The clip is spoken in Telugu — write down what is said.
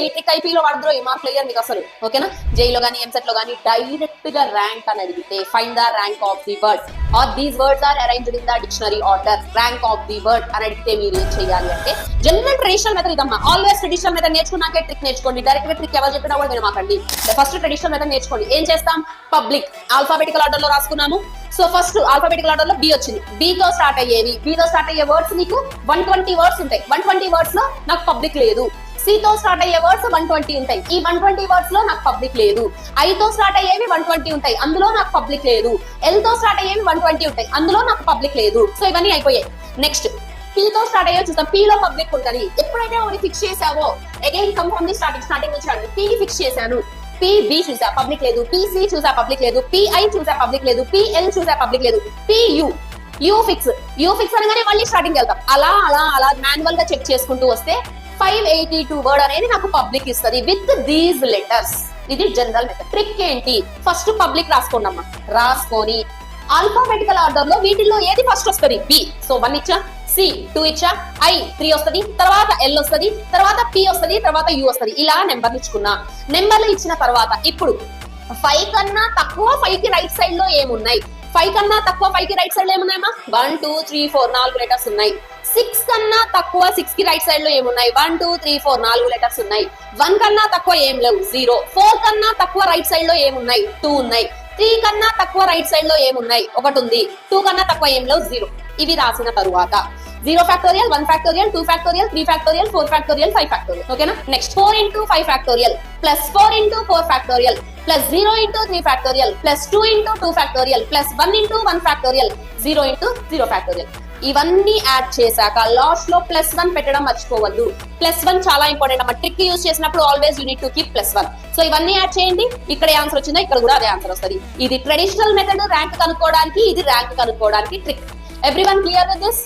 ఈ ట్రిక్ ఐపీలో వాడద్రో ఈ మార్క్ క్లియర్ మీకు అసలు ఓకేనా. జైలో కానీ ఎంసెట్ లో కానీ డైరెక్ట్ గా ర్యాంక్ అని అడిగితే find the rank of the word or these words are arranged in the dictionary order. Rank of the word అని అడిగితే మీరు ఏం చేయాలి అంటే జనరల్ ట్రెడిషనల్ మెథడ్ ఇదమ్మా. ఆల్వేస్ ట్రెడిషనల్ మెథడ్ నేర్చుకున్నాకే ట్రిక్ నేర్చుకోండి. డైరెక్ట్ గా ట్రిక్ ఎవరు చెప్పినా కూడా మీరు మాకండి. ఫస్ట్ ట్రెడిషనల్ మెథడ్ నేర్చుకోండి. ఏం చేస్తాం, పబ్లిక్ ఆల్ఫాబెటికల్ ఆర్డర్ లో రాసుకున్నాము. సో ఫస్ట్ ఆల్ఫాబెటికల్ ఆర్డర్ లో బి వచ్చింది. బి తో స్టార్ట్ అయ్యేవి, బి తో స్టార్ట్ అయ్యే వర్డ్స్ నీకు 120 వర్డ్స్ ఉంటాయి. 120 వర్డ్స్ లో నాకు పబ్లిక్ లేదు. సి తో స్టార్ట్ అయ్యే వర్డ్స్ 120 ఉంటాయి. ఈ 120 వర్డ్స్ లో నాకు పబ్లిక్ లేదు. ఐ తో స్టార్ట్ అయ్యేవి 120 ఉంటాయి, అందులో నాకు పబ్లిక్ లేదు. ఎల్ తో స్టార్ట్ అయ్యేవి 120 ఉంటాయి, అందులో నాకు పబ్లిక్ లేదు. సో ఇవన్నీ అయిపోయాయి. నెక్స్ట్ పీ తో స్టార్ట్ అయ్యో చూస్తాం. పీ లో పబ్లిక్ ఉంటుంది. ఎప్పుడైతే ఒకటి ఫిక్స్ చేసావో again come from the starting నుంచి అండి. పీ ఫిక్స్ చేశాను, పిబి చూసా పబ్లిక్ లేదు, పిసి చూసా పబ్లిక్ లేదు, పిఐ చూసా పబ్లిక్ లేదు, పిఎల్ చూసా పబ్లిక్ లేదు, పియు యూ ఫిక్స్ అనగానే మళ్ళీ స్టార్టింగ్ వెళ్తాం. అలా అలా అలా మాన్యువల్ గా చెక్ చేసుకుంటూ వస్తే 582 వర్డ్ అనేది నాకు పబ్లిక్ ఇస్తుంది విత్ దీస్ లెటర్స్. ఇది జనరల్ మెథడ్. ట్రిక్ ఏంటి, ఫస్ట్ పబ్లిక్ రాసుకోండి అమ్మా. రాసుకొని ఆల్ఫాబెటికల్ ఆర్డర్ లో వీటిల్లో ఏది ఫస్ట్ వస్తుంది, బి. సో 1 ఇచ్చా, సి 2 ఇచ్చా, ఐ 3 వస్తుంది, తర్వాత ఎల్ వస్తుంది, తర్వాత పి వస్తుంది, తర్వాత యు వస్తుంది. ఇలా నెంబర్లు ఇచ్చుకున్నా. నెంబర్లు ఇచ్చిన తర్వాత ఇప్పుడు 5 కన్నా తక్కువ 5 కి రైట్ సైడ్ లో ఏమున్నాయి, 5 కన్నా తక్కువ 5 కి రైట్ సైడ్ లో ఏమున్నాయమ్మా, 1 2 3 4 4 లెటర్స్ ఉన్నాయి. 6 కన్నా తక్కువ 6 కి రైట్ సైడ్ లో ఏమున్నాయి, 1 2 3 4 4 లెటర్స్ ఉన్నాయి. 1 కన్నా తక్కువ ఏం లేవు, 0. 4 కన్నా తక్కువ రైట్ సైడ్ లో ఏమున్నాయి, 2 ఉన్నాయి. 3 కన్నా తక్కువ రైట్ సైడ్ లో ఏమున్నాయి, 1 ఉంది. 2 కన్నా తక్కువ ఏం లేవు, 0. ఇవి రాసిన తరువాత 0 factorial, 1 factorial, 2 factorial, 3 factorial, 4 factorial, 5 factorial. ఓకేనా. Next 4 into 5 factorial plus 4 into 4 factorial plus 0 into 3 factorial plus 2 into 2 factorial plus 1 into 1 factorial 0 into 0 factorial. ఇవన్నీ యాడ్ చేశాక లాస్ట్ లో +1 పెట్టడం మర్చిపోవద్దు. +1 చాలా ఇంపార్టెంట్ అన్నమాట. ట్రిక్ యూజ్ చేసినప్పుడు always you need to keep +1. So ఇవన్నీ యాడ్ చేయండి. ఇక్కడ ఆన్సర్ వచ్చిందా, ఇక్కడ కూడా అదే ఆన్సర్ వస్తుంది. ఇది ట్రెడిషనల్ మెథడ్ ర్యాంక్ కనుక్కోవడానికి, ఇది ర్యాంక్ కనుక్కోవడానికి trick. Everyone clear with this?